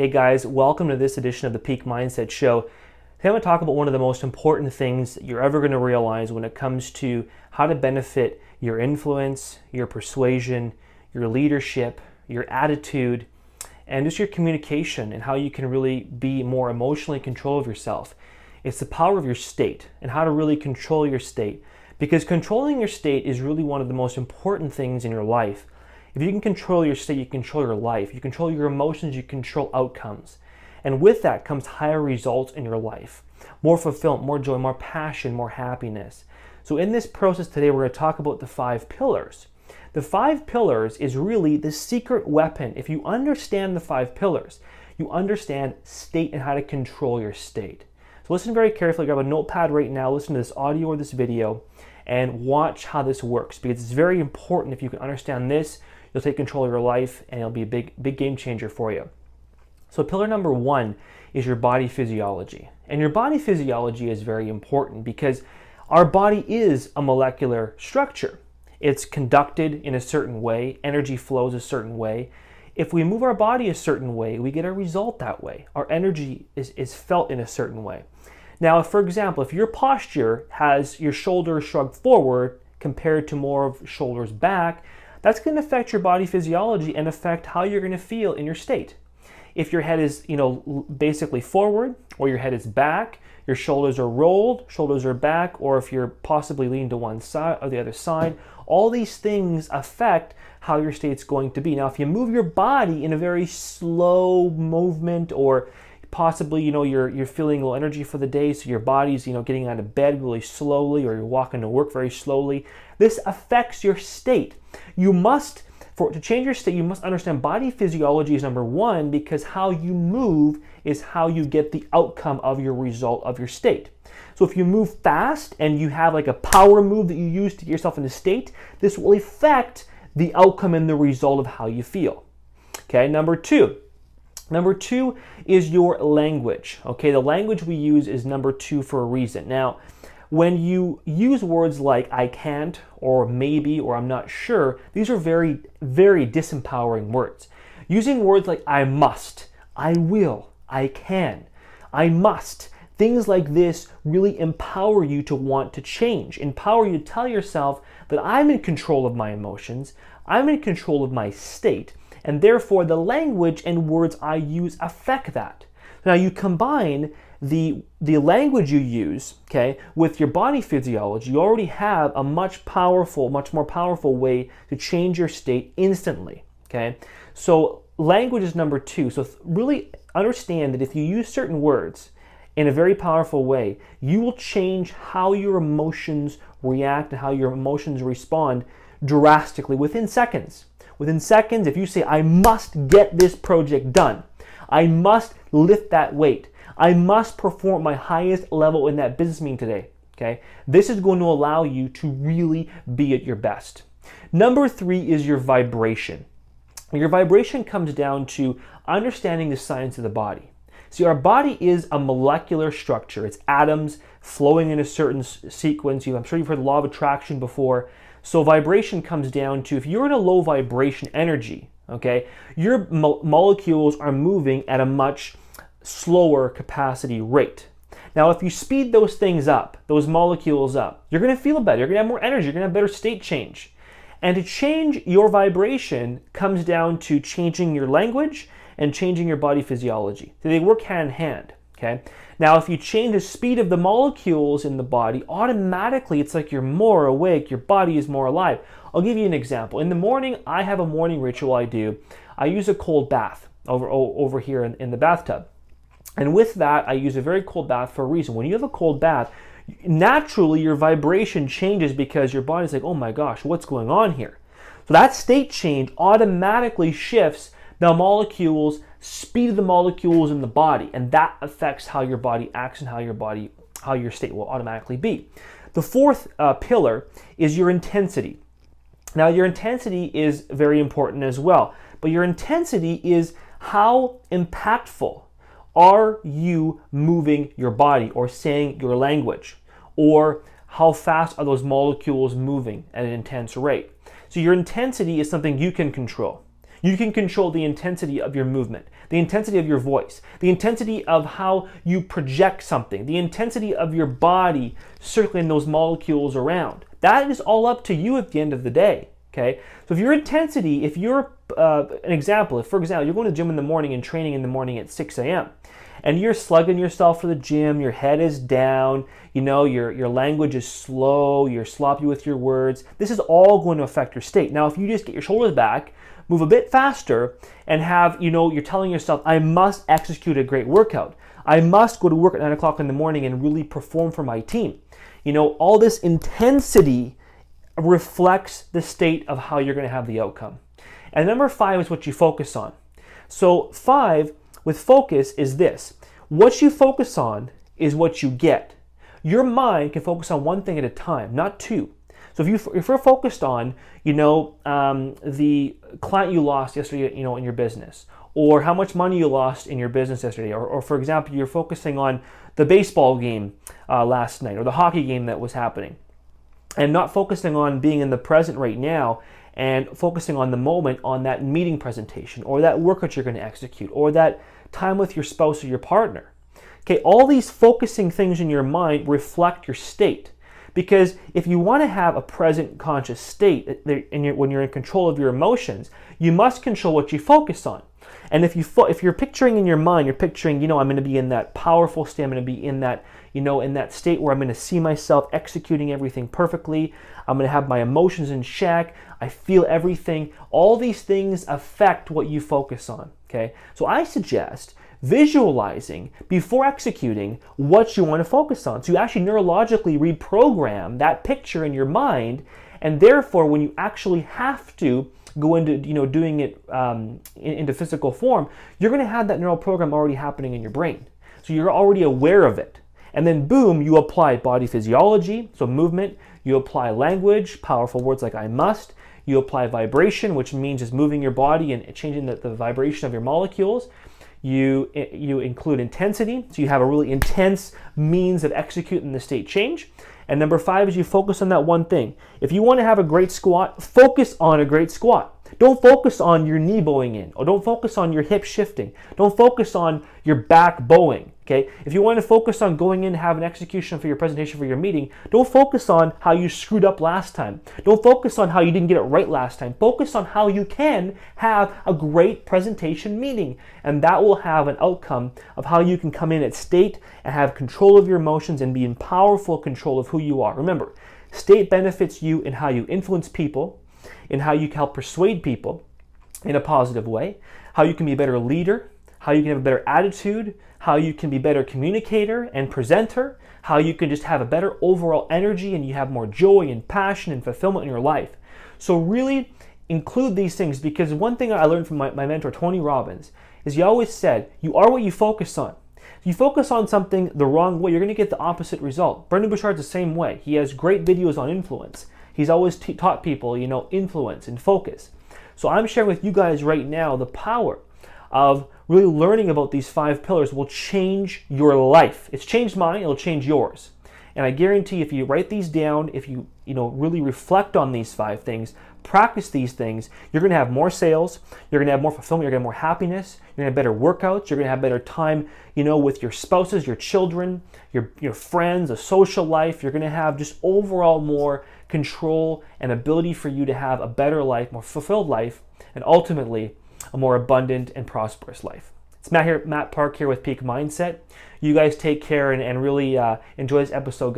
Hey guys, welcome to this edition of the Peak Mindset Show. Today I'm going to talk about one of the most important things that you're ever going to realize when it comes to how to benefit your influence, your persuasion, your leadership, your attitude, and just your communication and how you can really be more emotionally in control of yourself. It's the power of your state and how to really control your state, because controlling your state is really one of the most important things in your life. If you can control your state, you control your life. You control your emotions, you control outcomes. And with that comes higher results in your life. More fulfillment, more joy, more passion, more happiness. So in this process today, we're going to talk about the 5 pillars. The 5 pillars is really the secret weapon. If you understand the 5 pillars, you understand state and how to control your state. So listen very carefully. Grab a notepad right now, listen to this audio or this video, and watch how this works, because it's very important. If you can understand this, you'll take control of your life and it'll be a big game changer for you. So pillar number 1 is your body physiology. And your body physiology is very important because our body is a molecular structure. It's conducted in a certain way, energy flows a certain way. If we move our body a certain way, we get a result that way. Our energy is felt in a certain way. Now, for example, if your posture has your shoulders shrugged forward compared to more of shoulders back, that's going to affect your body physiology and affect how you're going to feel in your state. If your head is, basically forward, or your head is back, your shoulders are rolled, shoulders are back, or if you're possibly leaning to one side or the other side, all these things affect how your state's going to be. Now, if you move your body in a very slow movement, or possibly, you're feeling low energy for the day, so your body's, getting out of bed really slowly, or you're walking to work very slowly, this affects your state. To change your state, you must understand body physiology is number 1, because how you move is how you get the outcome of your result of your state. So if you move fast and you have like a power move that you use to get yourself in a state, this will affect the outcome and the result of how you feel. Okay, number 2. Number 2 is your language. Okay, the language we use is number 2 for a reason. Now, when you use words like I can't, or maybe, or I'm not sure, these are very, very disempowering words. Using words like I must, I will, I can, I must, things like this really empower you to want to change, empower you to tell yourself that I'm in control of my emotions, I'm in control of my state, and therefore the language and words I use affect that. Now you combine the language you use, okay, with your body physiology, you already have a much more powerful way to change your state instantly, okay? So language is number 2. So really understand that if you use certain words in a very powerful way, you will change how your emotions react and how your emotions respond drastically within seconds. Within seconds, if you say, I must get this project done, I must lift that weight, I must perform my highest level in that business meeting today, okay? This is going to allow you to really be at your best. Number 3 is your vibration. Your vibration comes down to understanding the science of the body. See, our body is a molecular structure. It's atoms flowing in a certain sequence. I'm sure you've heard the law of attraction before. So vibration comes down to, if you're in a low vibration energy, okay, your molecules are moving at a much slower capacity rate. Now, if you speed those things up, those molecules up, you're going to feel better. You're going to have more energy. You're going to have better state change. And to change your vibration comes down to changing your language and changing your body physiology. So they work hand in hand, okay? Now, if you change the speed of the molecules in the body, automatically it's like you're more awake, your body is more alive. I'll give you an example. In the morning, I have a morning ritual I do. I use a cold bath over here in the bathtub. And with that, I use a very cold bath for a reason. When you have a cold bath, naturally your vibration changes because your body's like, oh my gosh, what's going on here? So that state change automatically shifts the molecules, speed of the molecules in the body, and that affects how your body acts and how your state will automatically be. The 4th pillar is your intensity. Now, your intensity is very important as well, but your intensity is how impactful are you moving your body or saying your language, or how fast are those molecules moving at an intense rate. So your intensity is something you can control. You can control the intensity of your movement, the intensity of your voice, the intensity of how you project something, the intensity of your body circling those molecules around. That is all up to you at the end of the day, okay? So if your intensity, if you're, for example, you're going to the gym in the morning and training in the morning at 6 a.m., and you're slugging yourself for the gym, your head is down, you know, your language is slow, you're sloppy with your words, this is all going to affect your state. Now, if you just get your shoulders back, move a bit faster, and have, you know, you're telling yourself, I must execute a great workout. I must go to work at 9 o'clock in the morning and really perform for my team. You know, all this intensity reflects the state of how you're going to have the outcome. And number 5 is what you focus on. So 5 with focus is this. What you focus on is what you get. Your mind can focus on one thing at a time, not two. So if you're focused on, you know, the client you lost yesterday, you know, in your business, or how much money you lost in your business yesterday, or for example, you're focusing on the baseball game last night, or the hockey game that was happening, and not focusing on being in the present right now, and focusing on the moment, on that meeting presentation, or that workout you're going to execute, or that time with your spouse or your partner. Okay, all these focusing things in your mind reflect your state. Because if you want to have a present conscious state when you're in control of your emotions, you must control what you focus on. And if you're picturing in your mind, you're picturing, you know, I'm going to be in that powerful state, I'm going to be in that, you know, in that state where I'm going to see myself executing everything perfectly, I'm going to have my emotions in check, I feel everything. All these things affect what you focus on, okay? So I suggest visualizing before executing what you want to focus on. So you actually neurologically reprogram that picture in your mind, and therefore when you actually have to go into, you know, doing it into physical form, you're going to have that neural program already happening in your brain. So you're already aware of it. And then boom, you apply body physiology, so movement, you apply language, powerful words like I must, you apply vibration, which means just moving your body and changing the vibration of your molecules. You include intensity, so you have a really intense means of executing the state change. And number 5 is you focus on that one thing. If you want to have a great squat, focus on a great squat. Don't focus on your knee bowing in, or don't focus on your hip shifting. Don't focus on your back bowing, okay? If you want to focus on going in and have an execution for your presentation for your meeting, don't focus on how you screwed up last time. Don't focus on how you didn't get it right last time. Focus on how you can have a great presentation meeting, and that will have an outcome of how you can come in at state and have control of your emotions and be in powerful control of who you are. Remember, state benefits you in how you influence people, in how you can help persuade people in a positive way, how you can be a better leader, how you can have a better attitude, how you can be a better communicator and presenter, how you can just have a better overall energy and you have more joy and passion and fulfillment in your life. So really include these things, because one thing I learned from my mentor, Tony Robbins, is he always said, you are what you focus on. If you focus on something the wrong way, you're going to get the opposite result. Brendon Burchard's the same way. He has great videos on influence. He's always taught people, you know, influence and focus. So I'm sharing with you guys right now the power of really learning about these 5 pillars will change your life. It's changed mine, it'll change yours. And I guarantee if you write these down, if you really reflect on these 5 things, practice these things, you're going to have more sales, you're going to have more fulfillment, you're going to have more happiness, you're going to have better workouts, you're going to have better time, you know, with your spouses, your children, your friends, a social life. You're going to have just overall more control and ability for you to have a better life, more fulfilled life, and ultimately a more abundant and prosperous life. It's Matt Park here with Peak Mindset. You guys take care and really enjoy this episode.